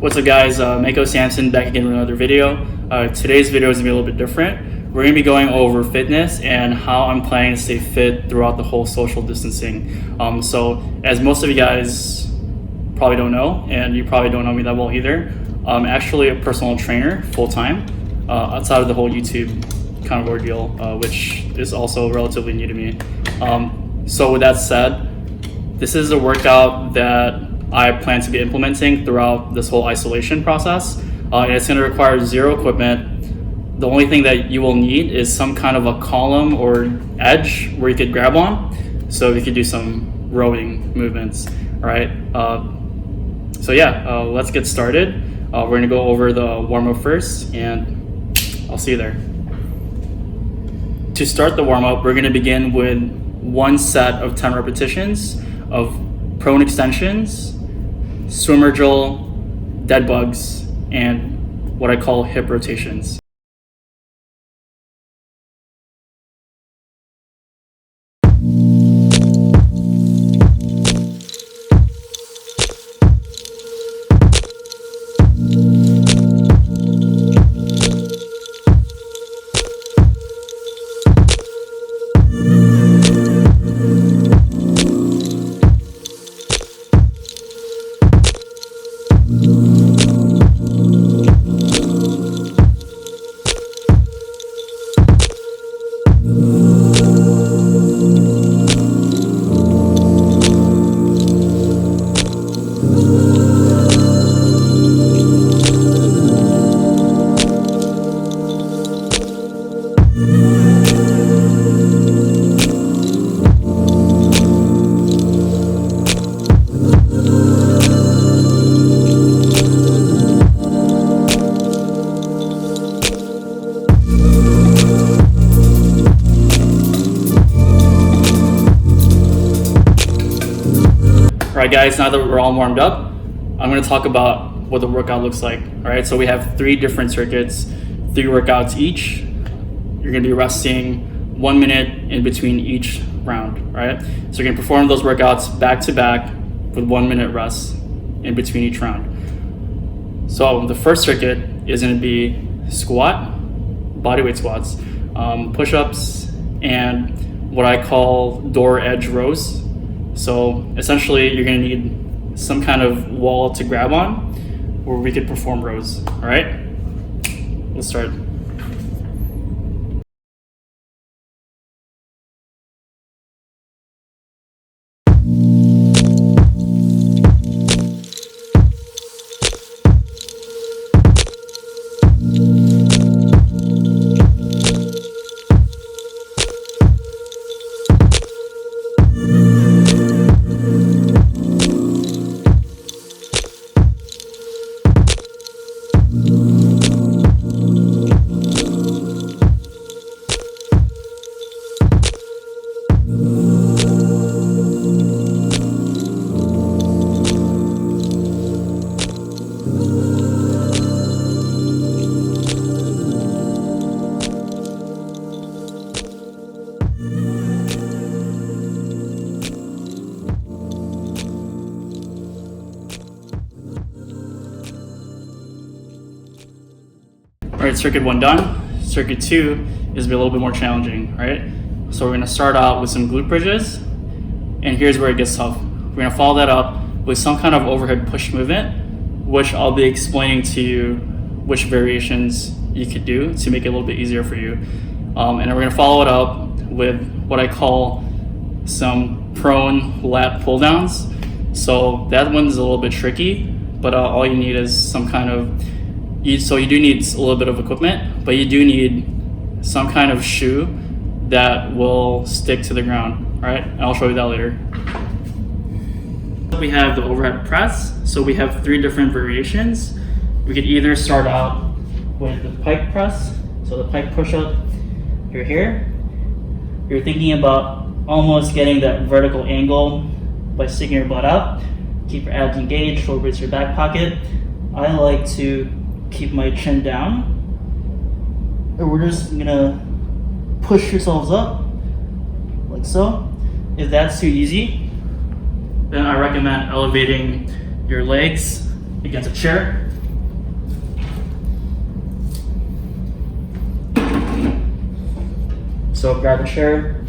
What's up guys, Mako Samson back again with another video. Today's video is going to be a little bit different. We're going to be going over fitness and how I'm planning to stay fit throughout the whole social distancing. So as most of you guys probably don't know, and you probably don't know me that well either, I'm actually a personal trainer full-time outside of the whole YouTube kind of ordeal, which is also relatively new to me. So with that said, this is a workout that I plan to be implementing throughout this whole isolation process. And it's going to require zero equipment. The only thing that you will need is some kind of a column or edge where you could grab on, so you could do some rowing movements. All right. So yeah, let's get started. We're going to go over the warm-up first, and I'll see you there. To start the warm-up, we're going to begin with one set of 10 repetitions of prone extensions, swimmer drill, dead bugs, and what I call hip rotations. Alright guys, now that we're all warmed up, I'm going to talk about what the workout looks like. Alright, so we have 3 different circuits, 3 workouts each. You're going to be resting 1 minute in between each round. Right, so you're going to perform those workouts back to back with 1 minute rest in between each round. So the first circuit is going to be squat, bodyweight squats, push-ups, and what I call door edge rows. So essentially you're going to need some kind of wall to grab on where we could perform rows. All right, let's start. All right, circuit 1 done. Circuit 2 is a little bit more challenging, right? So we're gonna start out with some glute bridges, and here's where it gets tough. We're gonna follow that up with some kind of overhead push movement, which I'll be explaining to you which variations you could do to make it a little bit easier for you. And then we're gonna follow it up with what I call some prone lat pull downs. So that one's a little bit tricky, but all you need is some kind of, so you do need a little bit of equipment, but you do need some kind of shoe that will stick to the ground, right? And I'll show you that later. We have the overhead press. So we have 3 different variations. We could either start out with the pike press. So the pike push-up, you're here. You're thinking about almost getting that vertical angle by sticking your butt out. Keep your abs engaged, shoulder blades to your back pocket. I like to keep my chin down, and we're just gonna push yourselves up like so. If that's too easy, then I recommend elevating your legs against a chair So grab a chair,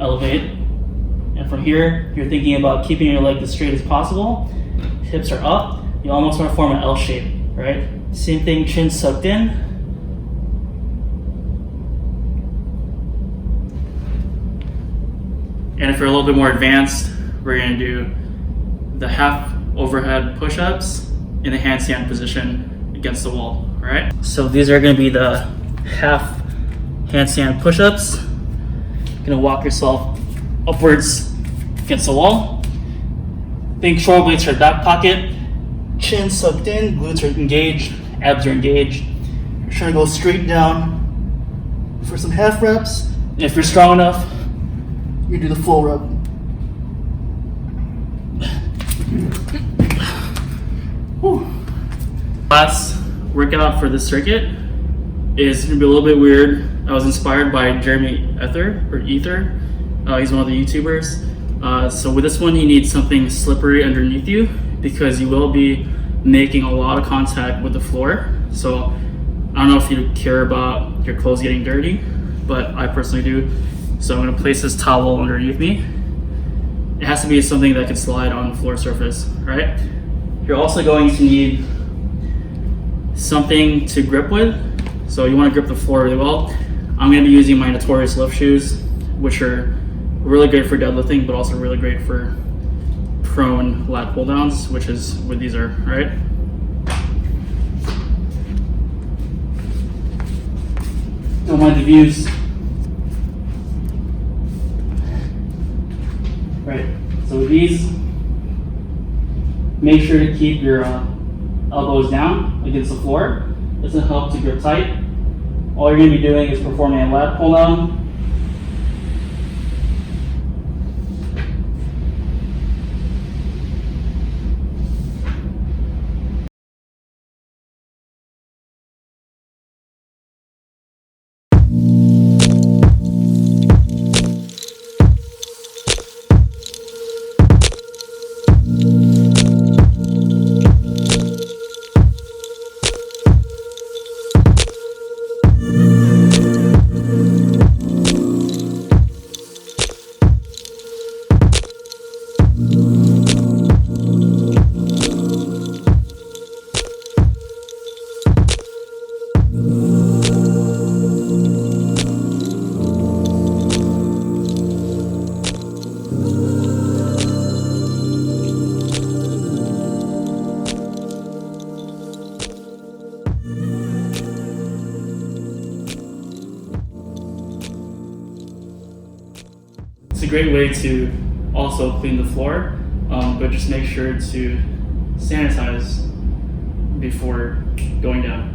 elevate, and from here, you're thinking about keeping your leg as straight as possible. Hips are up. You almost want to form an L shape, right? Same thing, chin sucked in. And if you're a little bit more advanced, we're going to do the half overhead push-ups in a handstand position against the wall, all right? So these are going to be the half handstand push-ups. You're going to walk yourself upwards against the wall. Think shoulder blades are back pocket, chin sucked in, glutes are engaged, abs are engaged. You're trying to go straight down for some half reps. And if you're strong enough, you do the full rep. Last workout for this circuit is gonna be a little bit weird. I was inspired by Jeremy Ether. He's one of the YouTubers. So with this one, you need something slippery underneath you because you will be making a lot of contact with the floor. So I don't know if you care about your clothes getting dirty, but I personally do. So I'm gonna place this towel underneath me. It has to be something that can slide on the floor surface, right? You're also going to need something to grip with. So you wanna grip the floor really well. I'm gonna be using my Notorious Lift shoes, which are really great for deadlifting, but also really great for prone lat pull downs, which is what these are, right? Don't mind the views. Right, so with these, make sure to keep your elbows down against the floor. This will help to grip tight. All you're going to be doing is performing a lat pull down. It's a great way to also clean the floor, but just make sure to sanitize before going down.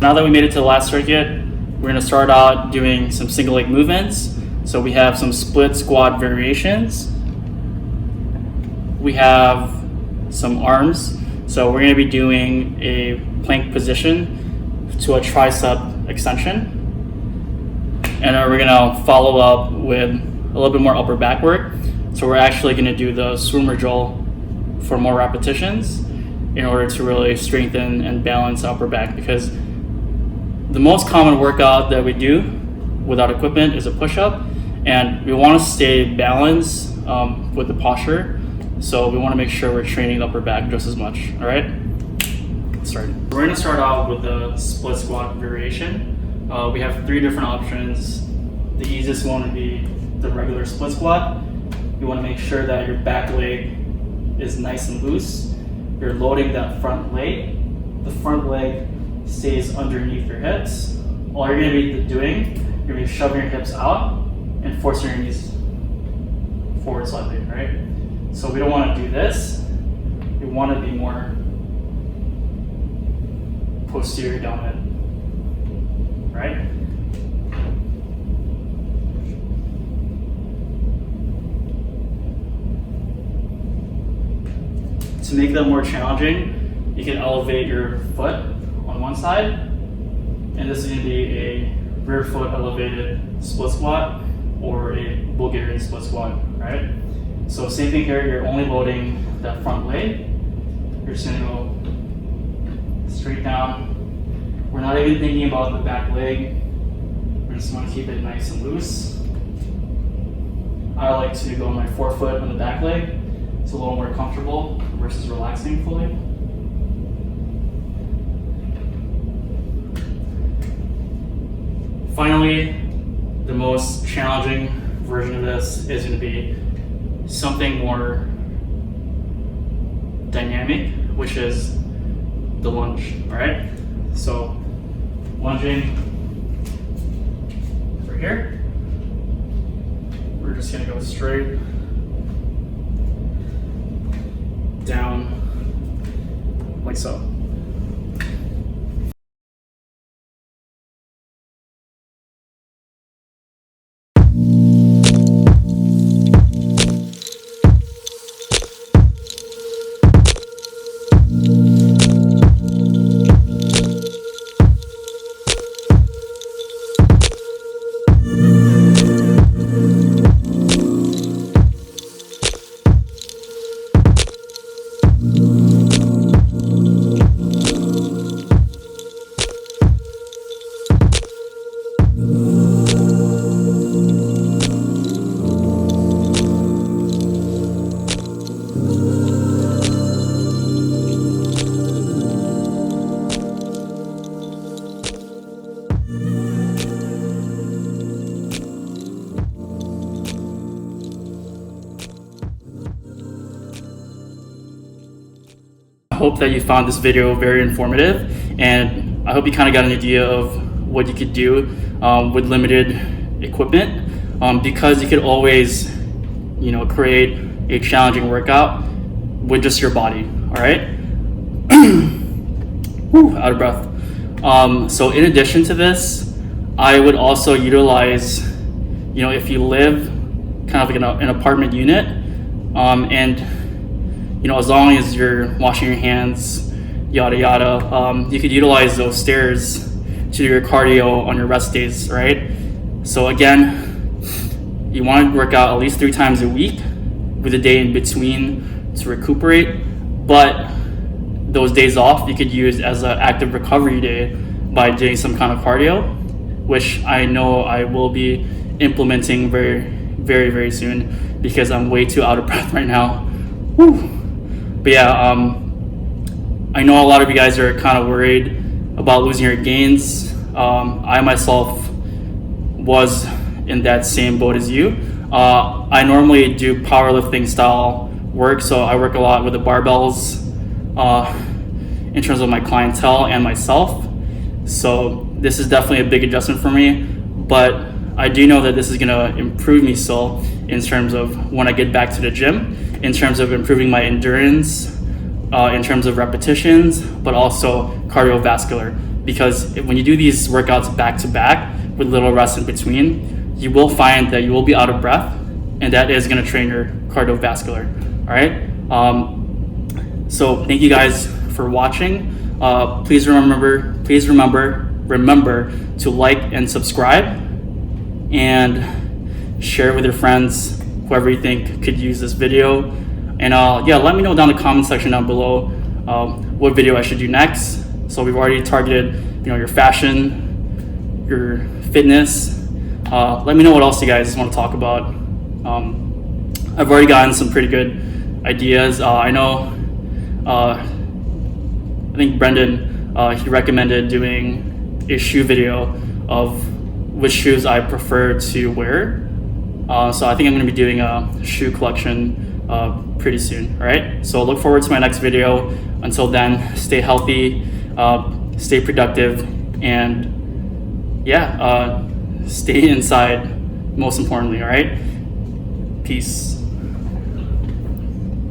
Now that we made it to the last circuit, we're going to start out doing some single leg movements. So we have some split squat variations. We have some arms. So we're going to be doing a plank position to a tricep extension. And then we're gonna follow up with a little bit more upper back work. So we're actually gonna do the swimmer drill for more repetitions in order to really strengthen and balance upper back, because the most common workout that we do without equipment is a push-up, and we want to stay balanced with the posture. So we want to make sure we're training the upper back just as much. All right, get started. We're gonna start out with the split squat variation. We have 3 different options. The easiest one would be the regular split squat. You want to make sure that your back leg is nice and loose. You're loading that front leg. The front leg stays underneath your hips. All you're going to be doing, you're going to be shoving your hips out and forcing your knees forward slightly, right? So we don't want to do this. We want to be more posterior dominant. Right? To make that more challenging, you can elevate your foot on one side, and this is going to be a rear foot elevated split squat or a Bulgarian split squat, right? So same thing here, you're only loading that front leg. You're just going to go straight down. We're not even thinking about the back leg. We just want to keep it nice and loose. I like to go on my forefoot on the back leg. It's a little more comfortable versus relaxing fully. Finally, the most challenging version of this is going to be something more dynamic, which is the lunge. All right, so lunging over here. We're just going to go straight down like so. I hope that you found this video very informative, and I hope you kind of got an idea of what you could do with limited equipment, because you could always, create a challenging workout with just your body. All right. Whew, out of breath. So in addition to this, I would also utilize, if you live kind of like in an apartment unit, and as long as you're washing your hands, yada yada, you could utilize those stairs to do your cardio on your rest days, right? So again, you want to work out at least 3 times a week with a day in between to recuperate, but those days off you could use as an active recovery day by doing some kind of cardio, which I know I will be implementing very, very, very soon because I'm way too out of breath right now. Whew. But yeah, I know a lot of you guys are kind of worried about losing your gains. I myself was in that same boat as you. I normally do powerlifting style work, so I work a lot with the barbells in terms of my clientele and myself. So this is definitely a big adjustment for me, but I do know that this is gonna improve me still in terms of when I get back to the gym, in terms of improving my endurance, in terms of repetitions, but also cardiovascular. Because when you do these workouts back to back with little rest in between, you will find that you will be out of breath, and that is gonna train your cardiovascular, all right? So thank you guys for watching. Please remember to like and subscribe, and share with your friends, whoever you think could use this video. And let me know down in the comment section down below what video I should do next. So we've already targeted, your fashion, your fitness. Let me know what else you guys want to talk about. I've already gotten some pretty good ideas. I know, I think Brendan, he recommended doing a shoe video of which shoes I prefer to wear. So I think I'm going to be doing a shoe collection pretty soon. All right, so look forward to my next video. Until then, stay healthy, stay productive, and stay inside most importantly. All right, peace.